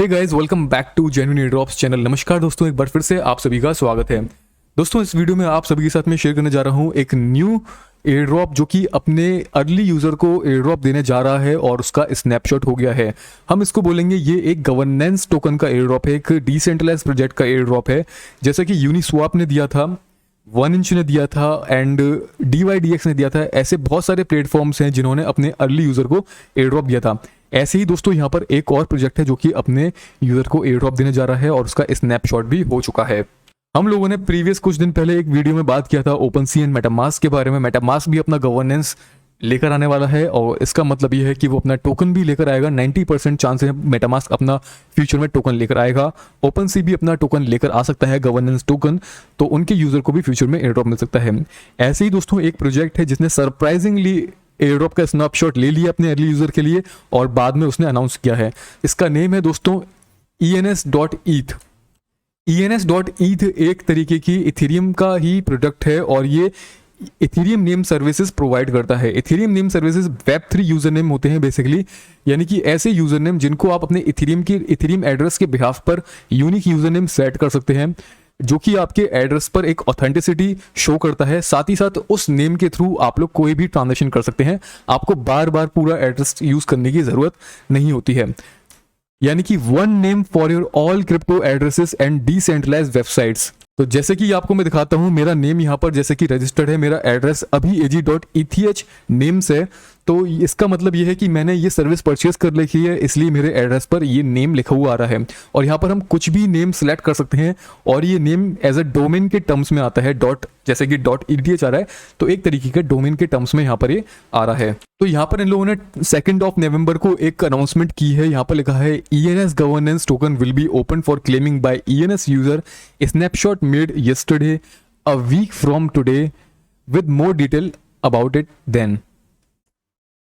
Hey guys, welcome back to genuine airdrops channel. नमस्कार दोस्तों, एक बार फिर से आप सभी का स्वागत है। दोस्तों, इस वीडियो में आप सभी के साथ में शेयर करने जा रहा हूं एक न्यू एयरड्रॉप जो कि अपने अर्ली यूजर को एयरड्रॉप देने जा रहा है और उसका स्नैपशॉट हो गया है। हम इसको बोलेंगे ये एक गवर्नेंस टोकन का एयरड्रॉप है, एक डिसेंट्रलाइज्ड प्रोजेक्ट का एयरड्रॉप है। जैसा कि यूनिस्वैप ने दिया था, 1inch ने दिया था एंड DYDX ने दिया था। ऐसे बहुत सारे प्लेटफॉर्म्स हैं जिन्होंने अपने अर्ली यूजर को एयरड्रॉप दिया था। ऐसे ही दोस्तों यहाँ पर एक और प्रोजेक्ट है जो कि अपने यूजर को एयरड्रॉप देने जा रहा है और उसका स्नैपशॉट भी हो चुका है। हम लोगों ने प्रीवियस कुछ दिन पहले एक वीडियो में बात किया था ओपनसी एंड मेटामास्क के बारे में। मेटामास्क भी अपना गवर्नेंस लेकर आने वाला है और इसका मतलब ये है कि वो अपना टोकन भी लेकर आएगा। 90% चांस है मेटामास्क अपना फ्यूचर में टोकन लेकर आएगा। ओपनसी भी अपना टोकन लेकर आ सकता है, गवर्नेंस टोकन, तो उनके यूजर को भी फ्यूचर में एयरड्रॉप मिल सकता है। ऐसे ही दोस्तों एक प्रोजेक्ट है जिसने सरप्राइजिंगली एयरड्रॉप का स्नैपशॉट ले लिया अपने अर्ली यूजर के लिए और बाद में उसने अनाउंस किया है। इसका नेम है दोस्तों ENS.ETH। ENS.ETH एक तरीके की इथेरियम का ही प्रोडक्ट है और ये इथेरियम नेम सर्विसेज प्रोवाइड करता है। Ethereum name services Web3 user name होते हैं बेसिकली, यानी कि ऐसे यूजर नेम जिनको आप अपने इथेरियम एड्रेस के बिहाफ पर यूनिक यूजर नेम सेट कर सकते हैं, जो कि आपके एड्रेस पर एक ऑथेंटिसिटी शो करता है। साथ ही साथ उस नेम के थ्रू आप लोग कोई भी ट्रांजैक्शन कर सकते हैं। आपको बार बार पूरा एड्रेस यूज करने की जरूरत नहीं होती है, यानी कि one name for your all crypto addresses and decentralised websites. तो जैसे कि आपको मैं दिखाता हूं, मेरा नेम यहाँ पर जैसे कि रजिस्टर्ड है, मेरा एड्रेस अभी ag.eth नेम्स है। तो इसका मतलब ये है कि मैंने ये सर्विस परचेज कर रखी है, इसलिए मेरे एड्रेस पर ये नेम लिखा हुआ आ रहा है। और यहाँ पर हम कुछ भी नेम सेलेक्ट कर सकते हैं और ये नेम एज अ डोमेन के टर्म्स में आता है। जैसे कि .eth आ रहा है, तो एक तरीके के डोमेन के टर्म्स में यहाँ पर ये आ रहा है। तो यहाँ पर इन लोगों ने 2 नवंबर को एक अनाउंसमेंट की है। यहाँ पर लिखा है ENS governance token will be open for claiming by ENS user, snapshot made yesterday a week from today with more detail about it then।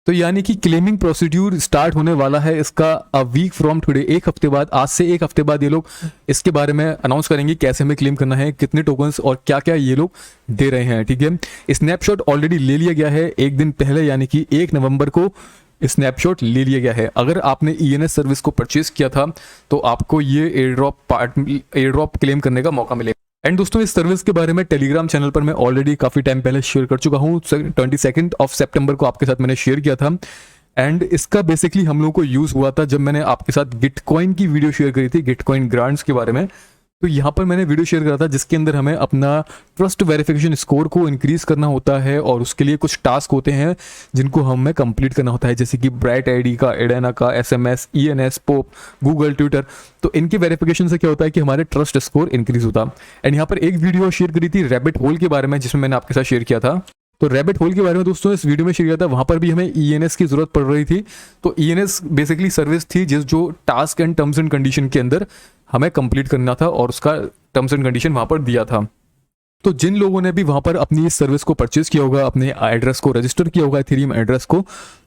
तो यानी कि क्लेमिंग प्रोसीड्यूर स्टार्ट होने वाला है इसका अ वीक फ्रॉम टुडे, एक हफ्ते बाद। आज से एक हफ्ते बाद ये लोग इसके बारे में अनाउंस करेंगे कैसे हमें क्लेम करना है, कितने टोकन्स और क्या क्या ये लोग दे रहे हैं। ठीक है, स्नैपशॉट ऑलरेडी ले लिया गया है एक दिन पहले, यानी कि 1 नवंबर को स्नैपशॉट ले लिया गया है। अगर आपने ENS सर्विस को परचेज किया था तो आपको ये एयरड्रॉप क्लेम करने का मौका मिलेगा। एंड दोस्तों, इस सर्विस के बारे में टेलीग्राम चैनल पर मैं ऑलरेडी काफ़ी टाइम पहले शेयर कर चुका हूँ। 22 सितंबर को आपके साथ मैंने शेयर किया था। एंड इसका बेसिकली हम लोगों को यूज़ हुआ था जब मैंने आपके साथ गिटकॉइन की वीडियो शेयर करी थी, गिटकॉइन ग्रांट्स के बारे में। तो यहाँ पर मैंने वीडियो शेयर करा था जिसके अंदर हमें अपना ट्रस्ट वेरिफिकेशन स्कोर को इंक्रीज करना होता है और उसके लिए कुछ टास्क होते हैं जिनको हमें कंप्लीट करना होता है, जैसे कि ब्राइट आईडी का, एडेना का, SMS, ENS, pope, Google, Twitter. तो इनके वेरिफिकेशन से क्या होता है कि हमारे ट्रस्ट स्कोर इंक्रीज होता। एंड यहाँ पर एक वीडियो शेयर करी थी रैबिट होल के बारे में जिसमें मैंने आपके साथ शेयर किया था। तो रैबिट होल के बारे में दोस्तों इस वीडियो में शेयर किया था, वहाँ पर भी हमें ENS की जरूरत पड़ रही थी। तो ENS बेसिकली सर्विस थी जो task and terms and condition के अंदर हमें कंप्लीट करना था और उसका टर्म्स एंड कंडीशन वहाँ पर दिया था। तो जिन लोगों ने भी वहाँ पर अपनी इस सर्विस को परचेज किया होगा, अपने एड्रेस को रजिस्टर किया होगा, इथेरियम एड्रेस को,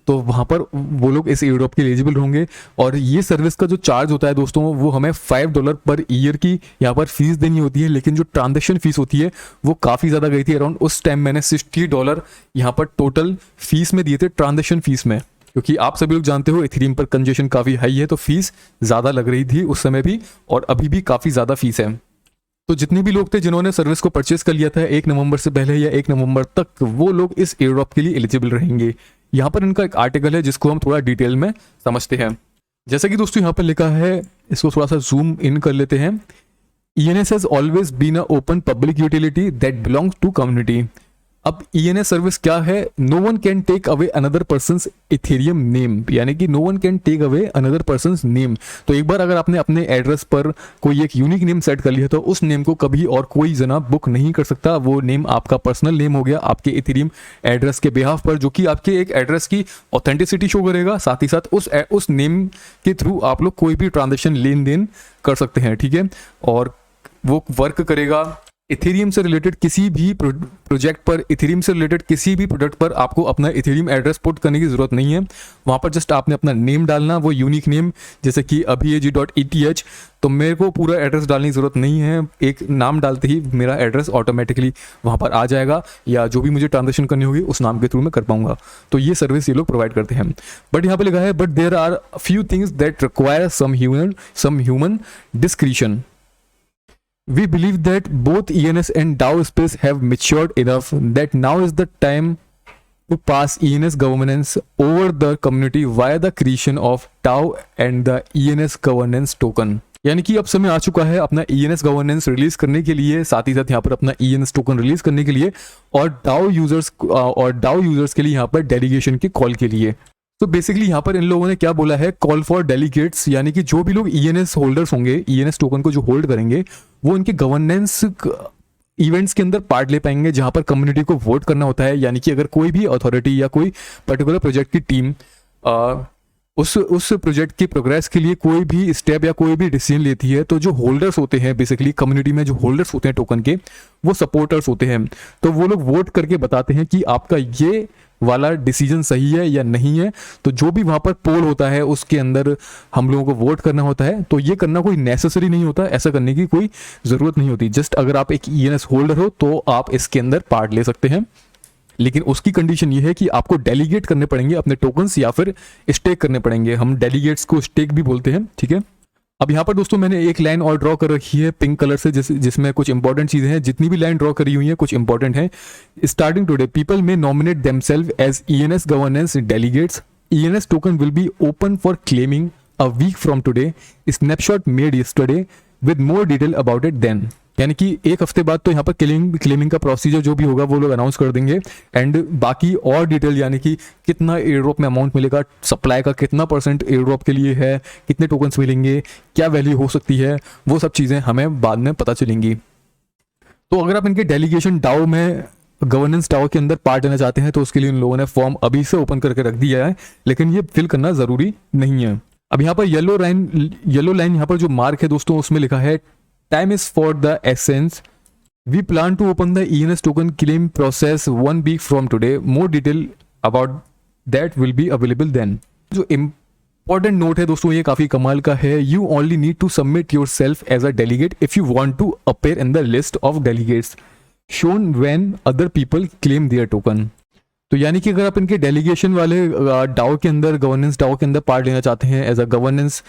तो वहाँ पर वो लोग इस एयरड्रॉप के एलिजिबल होंगे। और ये सर्विस का जो चार्ज होता है दोस्तों, वो हमें $5 पर ईयर की यहाँ पर फीस देनी होती है। लेकिन जो ट्रांजेक्शन फीस होती है वो काफ़ी ज़्यादा गई थी। अराउंड उस टाइम मैंने $60 यहाँ पर टोटल फीस में दिए थे, ट्रांजेक्शन फीस में, क्योंकि आप सभी लोग जानते हो इथेरियम पर कंजेशन काफ़ी हाई है, तो फीस ज़्यादा लग रही थी उस समय भी और अभी भी काफ़ी ज़्यादा फीस है। तो जितने भी लोग थे जिन्होंने सर्विस को परचेज कर लिया था 1 नवंबर से पहले या 1 नवंबर तक, वो लोग इस एयरड्रॉप के लिए एलिजिबल रहेंगे। यहाँ पर इनका एक आर्टिकल है जिसको हम थोड़ा डिटेल में समझते हैं। जैसा कि दोस्तों यहाँ पर लिखा है, इसको थोड़ा सा जूम इन कर लेते हैं। ENS has always been an open public utility that belongs to community। अब ENS सर्विस क्या है? No one can take away another person's Ethereum name, यानी कि no one can take away another person's name. तो एक बार अगर आपने अपने एड्रेस पर कोई एक यूनिक नेम सेट कर लिया तो उस नेम को कभी और कोई जना बुक नहीं कर सकता। वो नेम आपका पर्सनल नेम हो गया आपके इथेरियम एड्रेस के बिहाफ पर, जो कि आपके एक एड्रेस की ऑथेंटिसिटी शो करेगा। साथ ही साथ उस नेम के थ्रू आप लोग कोई भी ट्रांजेक्शन लेन देन कर सकते हैं। ठीक है, और वो वर्क करेगा इथेरियम से रिलेटेड किसी भी प्रोजेक्ट पर, इथेरियम से रिलेटेड किसी भी प्रोडक्ट पर आपको अपना इथेरियम एड्रेस पुट करने की ज़रूरत नहीं है। वहाँ पर जस्ट आपने अपना नेम डालना, वो यूनिक नेम, जैसे कि abhij.eth। तो मेरे को पूरा एड्रेस डालने की ज़रूरत नहीं है, एक नाम डालते ही मेरा एड्रेस ऑटोमेटिकली वहाँ पर आ जाएगा, या जो भी मुझे ट्रांजेक्शन करनी होगी उस नाम के थ्रू मैं कर पाऊंगा। तो ये सर्विस ये लोग प्रोवाइड करते हैं। बट यहाँ पे लिखा है, but there are few things that require some human discretion. We believe that both ENS and DAO space have matured enough that now is the time to pass ENS governance over the community via the creation of DAO and the ENS governance token। यानी कि अब समय आ चुका है अपना ENS governance release करने के लिए, साथ ही साथ यहाँ पर अपना ENS टोकन रिलीज करने के लिए, और DAO यूजर्स के लिए यहाँ पर डेलीगेशन के कॉल के लिए। तो बेसिकली यहाँ पर इन लोगों ने क्या बोला है, कॉल फॉर डेलीगेट्स, यानी कि जो भी लोग ENS होल्डर्स होंगे, ENS टोकन को जो होल्ड करेंगे, वो इनके गवर्नेंस इवेंट्स के अंदर पार्ट ले पाएंगे, जहाँ पर कम्युनिटी को वोट करना होता है। यानी कि अगर कोई भी अथॉरिटी या कोई पर्टिकुलर प्रोजेक्ट की टीम उस प्रोजेक्ट की प्रोग्रेस के लिए कोई भी स्टेप या कोई भी डिसीजन लेती है, तो जो होल्डर्स होते हैं, बेसिकली कम्युनिटी में जो होल्डर्स होते हैं टोकन के, वो सपोर्टर्स होते हैं। तो वो लोग वोट करके बताते हैं कि आपका ये वाला डिसीजन सही है या नहीं है। तो जो भी वहाँ पर पोल होता है उसके अंदर हम लोगों को वोट करना होता है। तो ये करना कोई नेसेसरी नहीं होता, ऐसा करने की कोई ज़रूरत नहीं होती। जस्ट अगर आप एक ENS होल्डर हो तो आप इसके अंदर पार्ट ले सकते हैं, लेकिन उसकी कंडीशन ये है कि आपको डेलीगेट करने पड़ेंगे अपने टोकन्स, या फिर स्टेक करने पड़ेंगे। हम डेलीगेट्स को स्टेक भी बोलते हैं, ठीक है। अब यहाँ पर दोस्तों मैंने एक लाइन और ड्रॉ कर रखी है पिंक कलर से, जिसमें कुछ इंपॉर्टेंट चीजें हैं। जितनी भी लाइन ड्रॉ करी हुई है कुछ इंपॉर्टेंट है। Starting today people may nominate themselves as ENS governance delegates. ENS token will be open for claiming a week from today. Snapshot made yesterday with more detail about it then. यानी कि एक हफ्ते बाद तो यहाँ पर claiming का procedure जो भी होगा वो लोग अनाउंस कर देंगे, एंड बाकी और डिटेल, यानी कि कितना एयर ड्रॉप में अमाउंट मिलेगा, सप्लाई का कितना % एयर ड्रॉप के लिए है, कितने टोकन्स मिलेंगे, क्या वैल्यू हो सकती है, वो सब चीज़ें हमें बाद में पता चलेंगी। तो अगर आप इनके डेलीगेशन डाओ में, गवर्नेंस डाओ के अंदर पार्ट लेना चाहते हैं, तो उसके लिए उन लोगों ने फॉर्म अभी से ओपन करके रख दिया है, लेकिन ये फिल करना ज़रूरी नहीं है। अब यहाँ पर येलो लाइन यहाँ पर जो मार्क है दोस्तों, उसमें लिखा है time is for the essence. We plan to open the ENS token claim process 1 week from today. More detail about that will be available then. जो important note है दोस्तों, ये काफ़ी कमाल का है। You only need to submit yourself as a delegate if you want to appear in the list of delegates shown when other people claim their token. तो यानी कि अगर आप इनके डेलीगेशन वाले डाओ के अंदर, गवर्नेंस डाओ के अंदर पार्ट लेना चाहते हैं, as a governance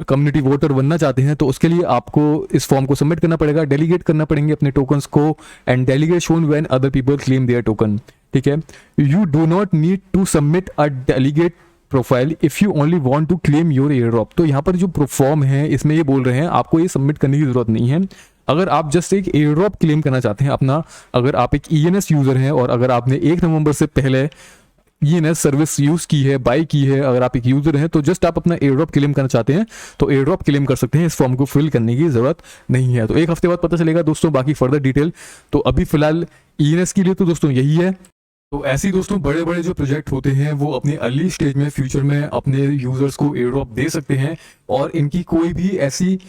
community voter बनना चाहते हैं, तो उसके लिए आपको इस फॉर्म को सबमिट करना पड़ेगा, डेलीगेट करना पड़ेंगे अपने टोकन्स को, and delegate shown when other people claim their token, ठीक है। You do not need to submit a delegate profile if you only want to claim your airdrop. तो यहाँ पर जो फॉर्म है इसमें ये बोल रहे हैं आपको ये सबमिट करने की जरूरत नहीं है। अगर आप जस्ट एक एयर ड्रॉप क्लेम करना चाहते हैं अपना, अगर आप एक ENS यूजर हैं और अगर आपने 1 नवंबर से पहले ENS सर्विस यूज की है, बाई की है, अगर आप एक यूजर हैं, तो जस्ट आप अपना एयर ड्रॉप क्लेम करना चाहते हैं तो एयर ड्रॉप क्लेम कर सकते हैं। इस फॉर्म को फिल करने की जरूरत नहीं है। तो एक हफ्ते बाद पता चलेगा दोस्तों बाकी फर्दर डिटेल। तो अभी फिलहाल ENS के लिए तो दोस्तों यही है। तो ऐसे ही दोस्तों बड़े बड़े जो प्रोजेक्ट होते हैं वो अपने अर्ली स्टेज में, फ्यूचर में अपने यूजर्स को एयर ड्रॉप दे सकते हैं, और इनकी कोई भी ऐसी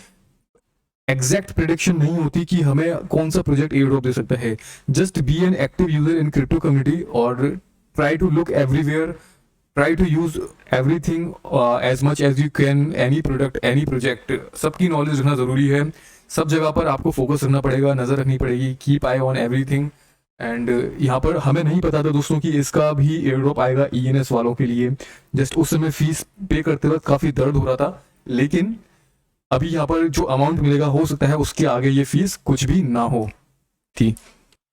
एग्जैक्ट प्रेडिक्शन नहीं होती कि हमें कौन सा प्रोजेक्ट एयर ड्रॉप दे सकता है। Just be an active user in crypto community और try to look everywhere, try to use everything as much as you can, any product, any project, सबकी नॉलेज रखना ज़रूरी है। सब जगह पर आपको फोकस रखना पड़ेगा, नज़र रखनी पड़ेगी, keep I on everything. And यहाँ पर हमें नहीं पता था दोस्तों कि इसका भी एयर ड्रॉप आएगा ENS वालों के लिए। जस्ट उस समय फीस पे करते वक्त काफ़ी दर्द हो रहा था, लेकिन अभी यहाँ पर जो अमाउंट मिलेगा हो सकता है उसके आगे ये फीस कुछ भी ना हो थी।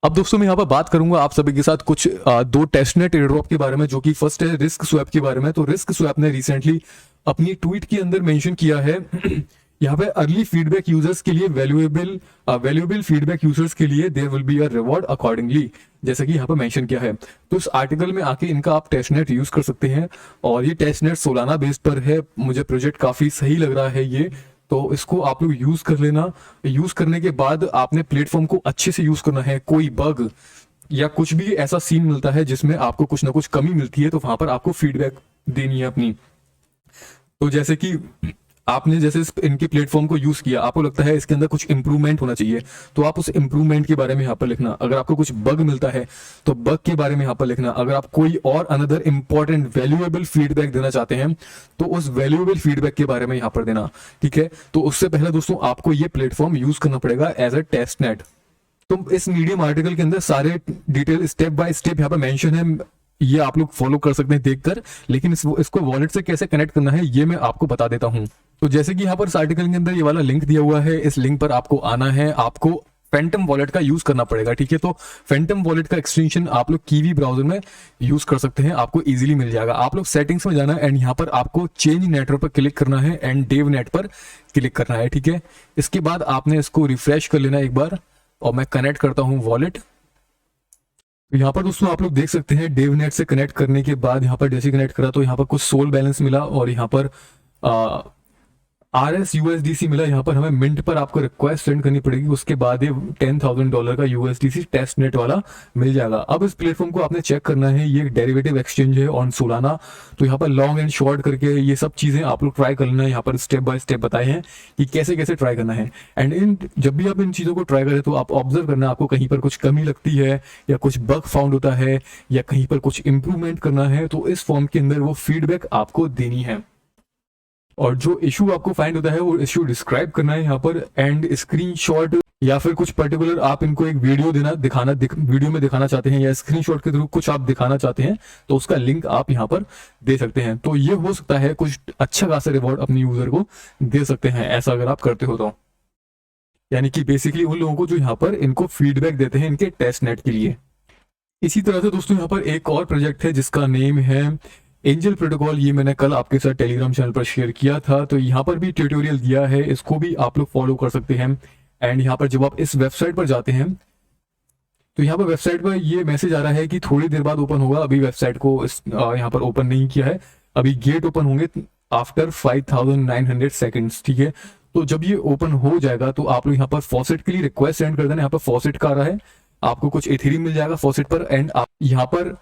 अब दोस्तों मैं यहाँ पर बात करूंगा आप सभी के साथ कुछ 2 टेस्टनेट एयर ड्रॉप के बारे में, जो कि फर्स्ट है रिस्क स्वैप के बारे में। तो रिस्क स्वैप ने रिसेंटली अपनी ट्वीट के अंदर मेंशन किया है यहाँ पे अर्ली फीडबैक यूजर्स के लिए वैल्यूएबल फीडबैक यूजर्स के लिए there will be a reward accordingly, जैसे कि यहाँ पर मेंशन किया है। तो इस आर्टिकल में आके इनका आप टेस्टनेट यूज कर सकते हैं, और ये टेस्टनेट सोलाना बेस पर है। मुझे प्रोजेक्ट काफी सही लग रहा है ये, तो इसको आप लोग यूज कर लेना। यूज करने के बाद आपने प्लेटफॉर्म को अच्छे से यूज करना है। कोई बग या कुछ भी ऐसा सीन मिलता है जिसमें आपको कुछ ना कुछ कमी मिलती है, तो वहां पर आपको फीडबैक देनी है अपनी। तो जैसे कि आपने जैसे इनके प्लेटफॉर्म को यूज किया, आपको लगता है इसके अंदर कुछ इंप्रूवमेंट होना चाहिए, तो आप उस इंप्रूवमेंट के बारे में यहाँ पर लिखना। अगर आपको कुछ बग मिलता है तो बग के बारे में यहाँ पर लिखना। अगर आप कोई और अनदर इंपॉर्टेंट वैल्यूएबल फीडबैक देना चाहते हैं तो उस वैल्यूएबल फीडबैक के बारे में यहाँ पर देना। ठीक है, तो उससे पहले दोस्तों आपको ये प्लेटफॉर्म यूज करना पड़ेगा एज अ टेस्ट नेट। तो इस मीडियम आर्टिकल के अंदर सारे डिटेल स्टेप बाय स्टेप यहाँ पर मेंशन है, ये आप लोग फॉलो कर सकते हैं देखकर। लेकिन इसको वॉलेट से कैसे कनेक्ट करना है ये मैं आपको बता देता हूं। तो जैसे कि यहाँ पर इस आर्टिकल के अंदर ये वाला लिंक दिया हुआ है, इस लिंक पर आपको आना है, आपको फैंटम वॉलेट का यूज करना पड़ेगा। ठीक है, तो फैंटम वॉलेट का एक्सटेंशन आप लोग कीवी ब्राउजर में यूज कर सकते हैं, आपको इजीली मिल जाएगा। आप लोग सेटिंग्स में जाना है एंड यहाँ पर आपको चेंज नेटवर्क पर क्लिक करना है एंड डेव नेट पर क्लिक करना है। ठीक है, इसके बाद आपने इसको रिफ्रेश कर लेना एक बार, और मैं कनेक्ट करता हूँ वॉलेट। तो यहाँ पर दोस्तों आप लोग देख सकते हैं डेवनेट से कनेक्ट करने के बाद यहाँ पर जैसे कनेक्ट करा तो यहाँ पर कुछ सोल बैलेंस मिला और यहाँ पर RS-USDC मिला। यहाँ पर हमें मिंट पर आपको रिक्वेस्ट सेंड करनी पड़ेगी, उसके बाद ये $10,000 का USDC टेस्ट नेट वाला मिल जाएगा। अब इस प्लेटफॉर्म को आपने चेक करना है, ये डेरिवेटिव एक्सचेंज है ऑन सोलाना। तो यहाँ पर लॉन्ग एंड शॉर्ट करके ये सब चीजें आप लोग ट्राई कर लेना। यहाँ पर स्टेप बाय स्टेप बताए हैं कि कैसे कैसे ट्राई करना है। एंड जब भी आप इन चीजों को ट्राई करें तो आप ऑब्जर्व करना, आपको कहीं पर कुछ कमी लगती है या कुछ बग फाउंड होता है या कहीं पर कुछ इंप्रूवमेंट करना है, तो इस फॉर्म के अंदर वो फीडबैक आपको देनी है। और जो इशू आपको फाइंड होता है वो इशू डिस्क्राइब करना है यहाँ पर, एंड स्क्रीनशॉट या फिर कुछ पर्टिकुलर आप इनको एक वीडियो वीडियो में दिखाना चाहते हैं या स्क्रीनशॉट के थ्रू कुछ आप दिखाना चाहते हैं तो उसका लिंक आप यहाँ पर दे सकते हैं। तो ये हो सकता है कुछ अच्छा खासा रिवॉर्ड अपने यूजर को दे सकते हैं, ऐसा अगर आप करते हो तो। यानी कि बेसिकली उन लोगों को जो यहाँ पर इनको फीडबैक देते हैं इनके टेस्ट नेट के लिए। इसी तरह से दोस्तों यहाँ पर एक और प्रोजेक्ट है जिसका नेम है एंजल प्रोटोकॉल। ये मैंने कल आपके साथ टेलीग्राम चैनल पर शेयर किया था, तो यहाँ पर भी ट्यूटोरियल दिया है, इसको भी आप लोग फॉलो कर सकते हैं। एंड यहाँ पर जब आप इस वेबसाइट पर जाते हैं तो यहाँ पर वेबसाइट पर ये मैसेज आ रहा है कि थोड़ी देर बाद ओपन होगा। अभी वेबसाइट को यहाँ पर ओपन नहीं किया है, अभी गेट ओपन होंगे आफ्टर 5900 सेकेंड्स। ठीक है, तो जब ये ओपन हो जाएगा तो आप लोग यहाँ पर फॉसेट के लिए रिक्वेस्ट सेंड कर देना। यहाँ पर फॉसेट का आ रहा है, आपको कुछ एथेरियम मिल जाएगा फॉसेट पर, एंड आप यहाँ पर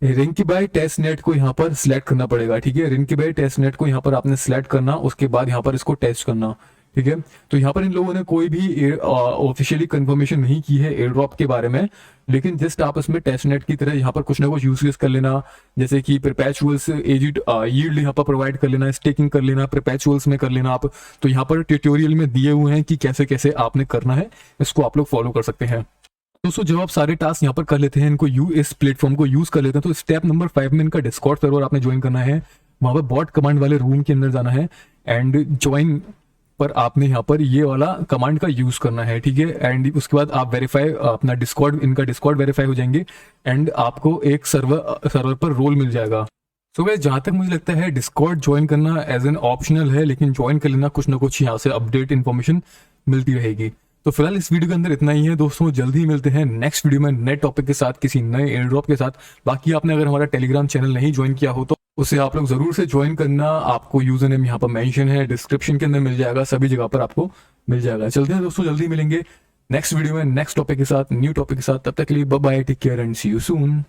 रिंकीबाई टेस्ट नेट को यहाँ पर सिलेक्ट करना पड़ेगा। ठीक है, रिंकीबाई टेस्ट नेट को यहाँ पर आपने सिलेक्ट करना, उसके बाद यहाँ पर इसको टेस्ट करना। ठीक है, तो यहाँ पर इन लोगों ने कोई भी ऑफिशियली कंफर्मेशन नहीं की है एयर ड्रॉप के बारे में, लेकिन जस्ट आप इसमें टेस्ट नेट की तरह यहाँ पर कुछ ना कुछ यूज कर लेना, जैसे कि परपेचुअल्स एजिड यील्ड यहाँ पर प्रोवाइड कर लेना, स्टेकिंग कर लेना, परपेचुअल्स में कर लेना आप। तो यहाँ पर ट्यूटोरियल में दिए हुए हैं कि कैसे कैसे आपने करना है, इसको आप लोग फॉलो कर सकते हैं। दोस्तों जब आप सारे टास्क यहाँ पर कर लेते हैं, इनको इस प्लेटफॉर्म को यूज कर लेते हैं, तो स्टेप नंबर 5 में इनका डिस्कॉर्ड सर्वर आपने ज्वाइन करना है। वहां पर बॉट कमांड वाले रूम के अंदर जाना है एंड ज्वाइन पर आपने यहाँ पर ये वाला कमांड का यूज करना है। ठीक है, एंड उसके बाद आप वेरीफाई अपना डिस्कॉर्ड, इनका डिस्कॉर्ड वेरीफाई हो जाएंगे एंड आपको एक सर्वर पर रोल मिल जाएगा। सो गाइस जहाँ तक मुझे लगता है डिस्कॉर्ड ज्वाइन करना एज एन ऑप्शनल है, लेकिन ज्वाइन कर लेना, कुछ ना कुछ यहाँ से अपडेट इन्फॉर्मेशन मिलती रहेगी। तो फिलहाल इस वीडियो के अंदर इतना ही है दोस्तों, जल्दी ही मिलते हैं नेक्स्ट वीडियो में नए टॉपिक के साथ, किसी नए एयर ड्रॉप के साथ। बाकी आपने अगर हमारा टेलीग्राम चैनल नहीं ज्वाइन किया हो तो उसे आप लोग जरूर से ज्वाइन करना। आपको यूजर नेम यहाँ पर मेंशन है, डिस्क्रिप्शन के अंदर मिल जाएगा, सभी जगह पर आपको मिल जाएगा। चलते हैं दोस्तों, जल्दी मिलेंगे नेक्स्ट वीडियो में नेक्स्ट टॉपिक के साथ, न्यू टॉपिक के साथ। तब तक के लिए bye bye, take care and see you soon.